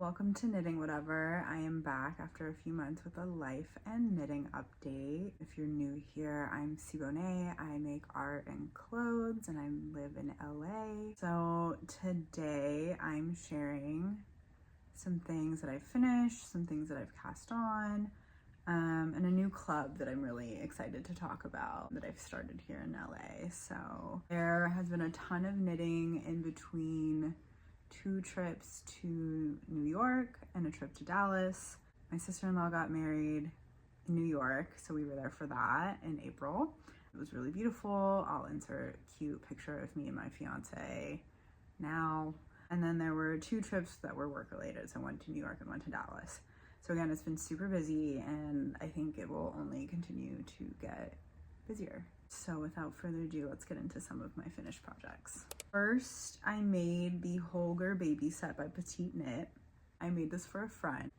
Welcome to Knitting Whatever. I am back after a few months with a life and knitting update. If you're new here, I'm Syboné. I make art and clothes and I live in LA. So today I'm sharing some things that I've finished, some things that I've cast on, and a new club that I'm really excited to talk about that I've started here in LA. So there has been a ton of knitting in between 2 trips to New York and a trip to Dallas. My sister-in-law got married in New York, so we were there for that in April. It was really beautiful. I'll insert a cute picture of me and my fiance now. And then there were 2 trips that were work related, so one to New York and one to Dallas. So again, it's been super busy and I think it will only continue to get busier. So without further ado, let's get into some of my finished projects. First, I made the Holger Baby Set by Petite Knit. I made this for a friend.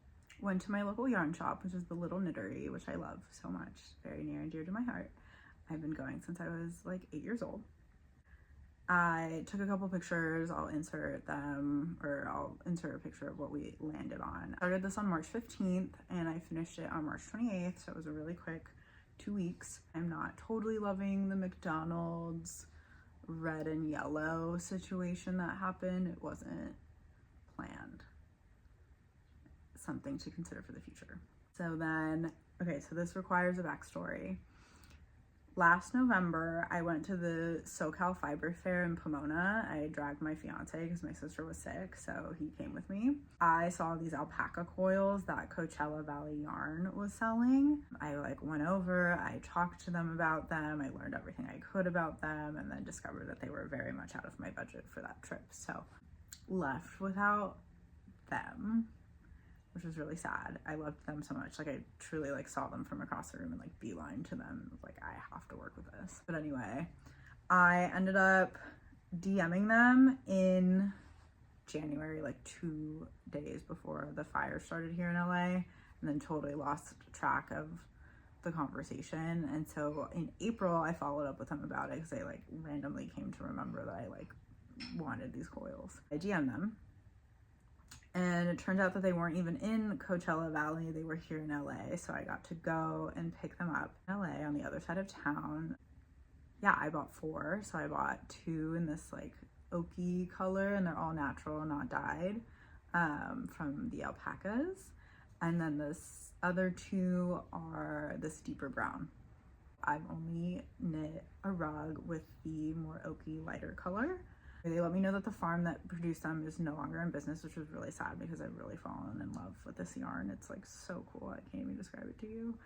Went to my local yarn shop, which is the Little Knittery, which I love so much, very near and dear to my heart. I've been going since I was like 8 years old. I took a couple pictures, I'll insert them, or I'll insert a picture of what we landed on. I started this on March 15th and I finished it on March 28th, so it was a really quick 2 weeks. I'm not totally loving the McDonald's red and yellow situation that happened. It wasn't planned. Something to consider for the future. So then, okay, so this requires a backstory. Last November, I went to the SoCal Fiber Fair in Pomona. I dragged my fiance because my sister was sick, so he came with me. I saw these alpaca coils that Coachella Valley Yarn was selling. I went over, I talked to them about them, I learned everything I could about them, and then discovered that they were very much out of my budget for that trip. So left without them, which was really sad. I loved them so much. I truly saw them from across the room and beeline to them. I was I have to work with this. But anyway, I ended up DMing them in January, 2 days before the fire started here in LA, and then totally lost track of the conversation. And so in April, I followed up with them about it because I randomly came to remember that I wanted these coils. I DM'd them. And it turned out that they weren't even in Coachella Valley, they were here in LA. So I got to go and pick them up in LA on the other side of town. Yeah, I bought 4. So I bought 2 in this oaky color, and they're all natural, not dyed, from the alpacas. And then this other 2 are this deeper brown. I've only knit a rug with the more oaky, lighter color. They let me know that the farm that produced them is no longer in business, which was really sad because I've really fallen in love with this yarn. It's so cool. I can't even describe it to you.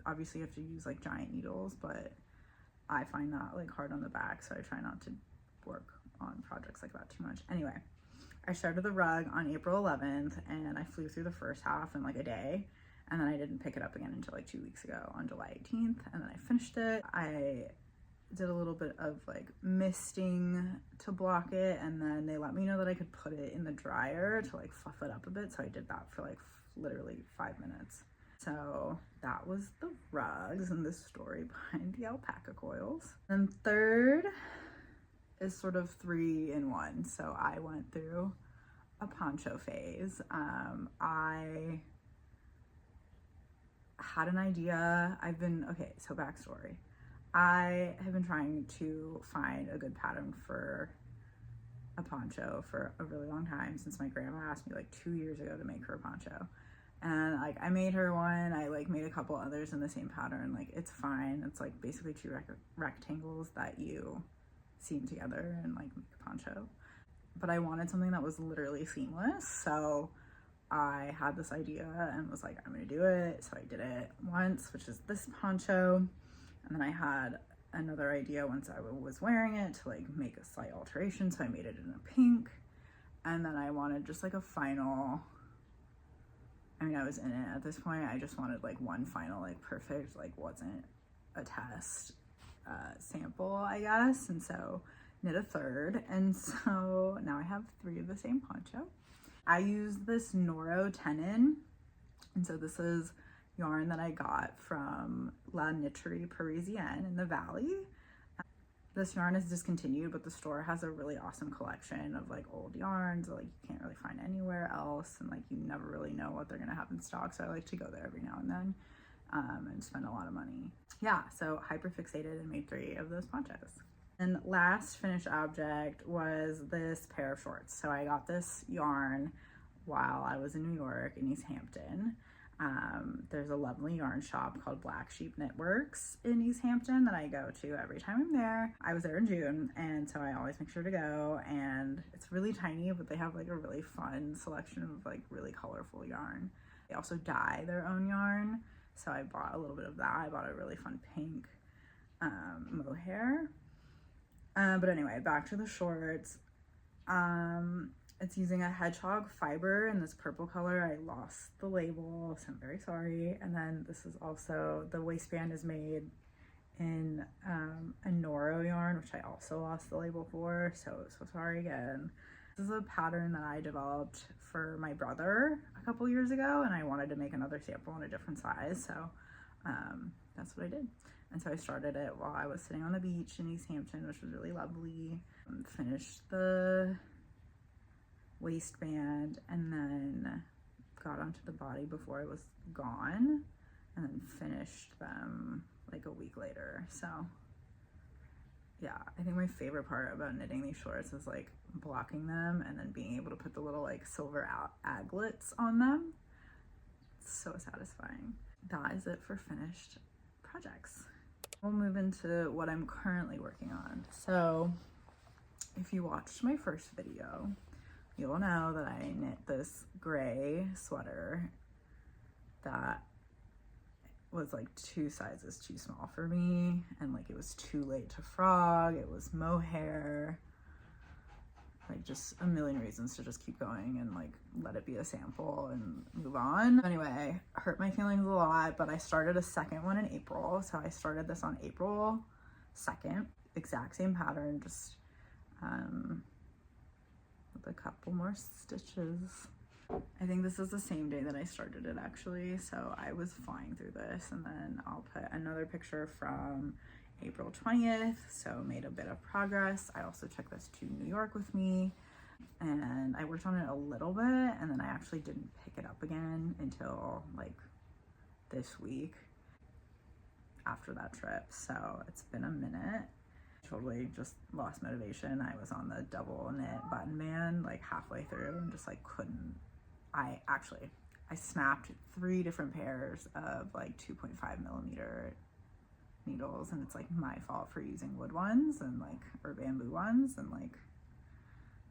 Obviously you have to use giant needles, but I find that hard on the back, so I try not to work on projects like that too much. Anyway, I started the rug on April 11th and I flew through the first half in a day, and then I didn't pick it up again until 2 weeks ago on July 18th, and then I finished it. I did a little bit of misting to block it, and then they let me know that I could put it in the dryer to fluff it up a bit, so I did that for literally 5 minutes. So that was the rugs and the story behind the alpaca coils. And third is sort of 3 in 1. So I went through a poncho phase. I had an idea. Okay, so backstory. I have been trying to find a good pattern for a poncho for a really long time, since my grandma asked me 2 years ago to make her a poncho. And I made her one. I made a couple others in the same pattern. It's fine. It's basically 2 rectangles that you seam together and make a poncho. But I wanted something that was literally seamless. So I had this idea and was I'm gonna do it. So I did it once, which is this poncho. And then I had another idea once I was wearing it to make a slight alteration, so I made it in a pink. And then I wanted just a final, I was in it at this point. I just wanted one final perfect, wasn't a test sample, I guess. And so knit a third, and so now I have 3 of the same poncho. I use this Noro tenon, and so this is yarn that I got from La Knitterie Parisienne in the Valley. This yarn is discontinued, but the store has a really awesome collection of like old yarns that like you can't really find anywhere else, and like you never really know what they're gonna have in stock. So I like to go there every now and then and spend a lot of money. Yeah, so hyper fixated and made 3 of those ponchos. And last finished object was this pair of shorts. So I got this yarn while I was in New York in East Hampton. There's a lovely yarn shop called Black Sheep Knitworks in East Hampton that I go to every time I'm there. I was there in June, and so I always make sure to go, and it's really tiny, but they have like a really fun selection of like really colorful yarn. They also dye their own yarn, so I bought a little bit of that. I bought a really fun pink mohair. But anyway, back to the shorts. It's using a hedgehog fiber in this purple color. I lost the label, so I'm very sorry. And then this is also, the waistband is made in a Noro yarn, which I also lost the label for, so sorry again. This is a pattern that I developed for my brother a couple years ago, and I wanted to make another sample in a different size, so that's what I did. And so I started it while I was sitting on the beach in East Hampton, which was really lovely. Finished the waistband and then got onto the body before it was gone, and then finished them like a week later. So yeah, I think my favorite part about knitting these shorts is like blocking them and then being able to put the little like silver aglets on them. It's so satisfying. That is it for finished projects. We'll move into what I'm currently working on. So if you watched my first video, you'll know that I knit this gray sweater that was like 2 sizes too small for me, and like it was too late to frog, it was mohair, like just a million reasons to just keep going and like let it be a sample and move on. Anyway, hurt my feelings a lot, but I started a second one in April. So I started this on April 2nd, exact same pattern, just with a couple more stitches. I think this is the same day that I started it actually, so I was flying through this, and then I'll put another picture from April 20th, so made a bit of progress. I also took this to New York with me, and I worked on it a little bit, and then I actually didn't pick it up again until like this week after that trip, so it's been a minute. Totally just lost motivation. I was on the double knit button band like halfway through and just like couldn't. I snapped 3 different pairs of like 2.5 millimeter needles, and it's like my fault for using wood ones and like or bamboo ones, and like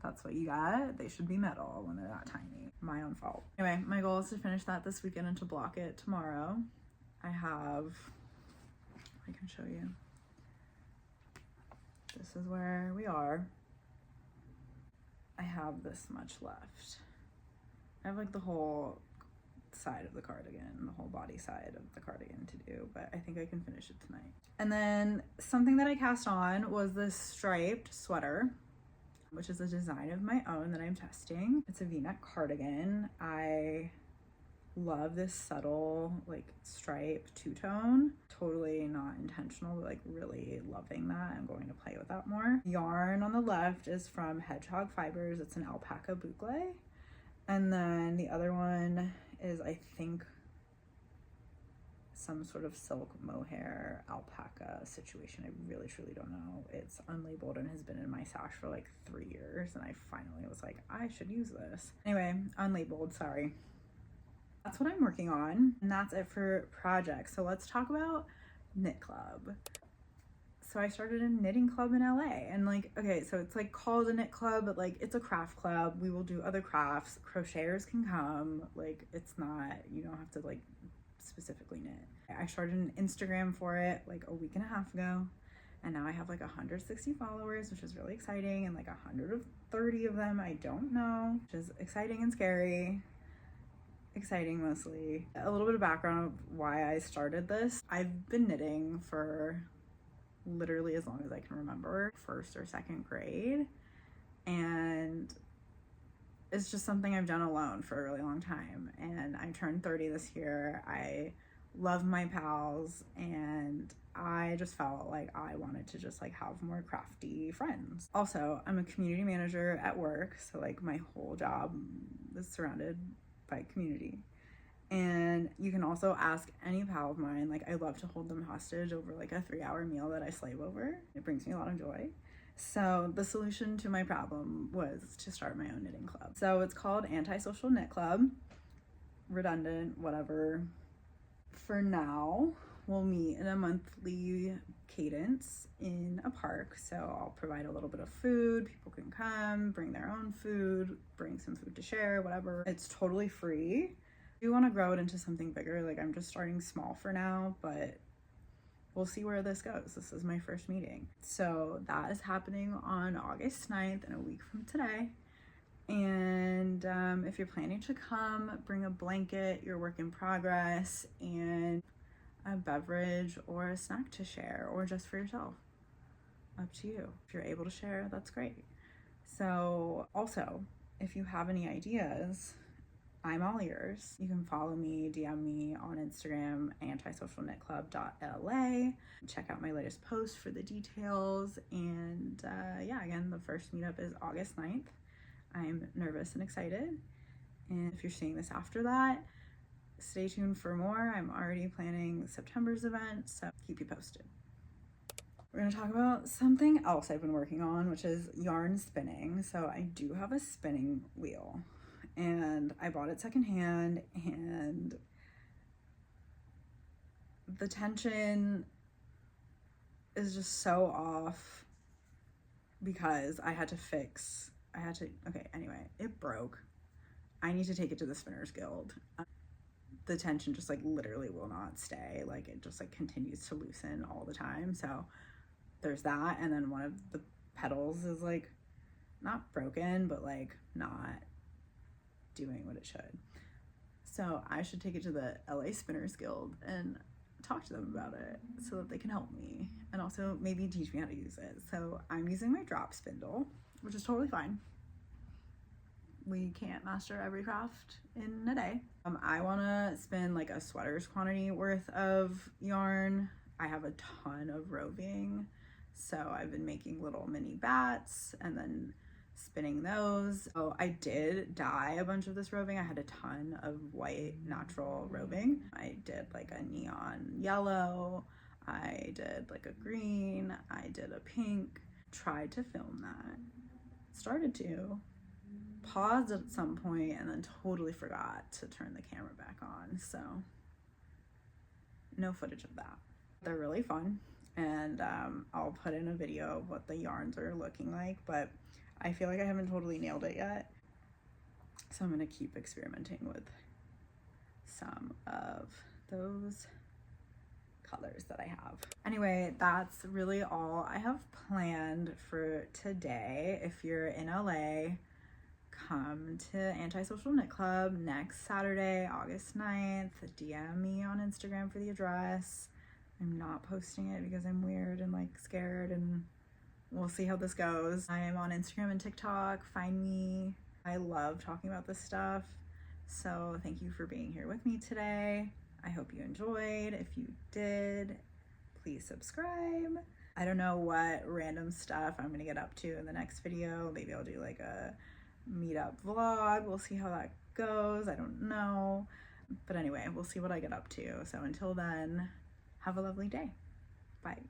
that's what you got. They should be metal when they're that tiny. My own fault. Anyway, my goal is to finish that this weekend and to block it tomorrow. I can show you. This is where we are. I have this much left. I have like the whole side of the cardigan, the whole body side of the cardigan to do, but I think I can finish it tonight. And then something that I cast on was this striped sweater, which is a design of my own that I'm testing. It's a V-neck cardigan. I love this subtle like stripe two-tone. Totally not intentional, but like really loving that. I'm going to play with that more. Yarn on the left is from Hedgehog Fibers. It's an alpaca boucle. And then the other one is, I think, some sort of silk mohair alpaca situation. I really truly don't know. It's unlabeled and has been in my stash for like 3 years, and I finally was like, I should use this. Anyway, unlabeled, sorry. That's what I'm working on, and that's it for projects. So let's talk about Knit Club. So I started a knitting club in LA, and like, okay, so it's like called a knit club, but like it's a craft club. We will do other crafts. Crocheters can come. Like, it's not, you don't have to like specifically knit. I started an Instagram for it like a week and a half ago, and now I have like 160 followers, which is really exciting, and like 130 of them I don't know, which is exciting and scary. Exciting mostly. A little bit of background of why I started this. I've been knitting for literally as long as I can remember, 1st or 2nd grade, and it's just something I've done alone for a really long time. And I turned 30 this year. I love my pals, and I just felt like I wanted to just like have more crafty friends. Also, I'm a community manager at work, so like my whole job is surrounded by community. And you can also ask any pal of mine. Like, I love to hold them hostage over like a 3-hour meal that I slave over. It brings me a lot of joy. So the solution to my problem was to start my own knitting club. So it's called Antisocial Knit Club. Redundant, whatever. For now, we'll meet in a monthly cadence in a park. So I'll provide a little bit of food. People can come, bring their own food, bring some food to share, whatever. It's totally free. I want to grow it into something bigger. Like, I'm just starting small for now, but we'll see where this goes. This is my first meeting. So that is happening on August 9th, in a week from today. And if you're planning to come, bring a blanket, your work in progress, and a beverage or a snack to share, or just for yourself. Up to you. If you're able to share, that's great. So also, if you have any ideas, I'm all ears. You can follow me, DM me on Instagram, antisocialknitclub.la. Check out my latest post for the details. And yeah, again, the first meetup is August 9th. I'm nervous and excited. And if you're seeing this after that, stay tuned for more. I'm already planning September's event, so keep you posted. We're gonna talk about something else I've been working on, which is yarn spinning. So I do have a spinning wheel, and I bought it secondhand, and the tension is just so off because okay, anyway, it broke. I need to take it to the Spinners Guild. The tension just like literally will not stay. Like, it just like continues to loosen all the time. So there's that. And then one of the pedals is like not broken, but like not doing what it should. So I should take it to the LA Spinners Guild and talk to them about it so that they can help me, and also maybe teach me how to use it. So I'm using my drop spindle, which is totally fine. We can't master every craft in a day. I want to spin like a sweater's quantity worth of yarn. I have a ton of roving, so I've been making little mini bats and then spinning those. So I did dye a bunch of this roving. I had a ton of white natural roving. I did like a neon yellow, I did like a green, I did a pink. Tried to film that, started to, paused at some point, and then totally forgot to turn the camera back on. So no footage of that. They're really fun, and I'll put in a video of what the yarns are looking like, but I feel like I haven't totally nailed it yet. So I'm gonna keep experimenting with some of those colors that I have. Anyway, that's really all I have planned for today. If you're in LA, come to Antisocial Knit Club next Saturday, August 9th. DM me on Instagram for the address. I'm not posting it because I'm weird and like scared, and we'll see how this goes. I am on Instagram and TikTok. Find me. I love talking about this stuff. So thank you for being here with me today. I hope you enjoyed. If you did, please subscribe. I don't know what random stuff I'm gonna get up to in the next video. Maybe I'll do like a meetup vlog. We'll see how that goes. I don't know. But anyway, we'll see what I get up to. So until then, have a lovely day. Bye.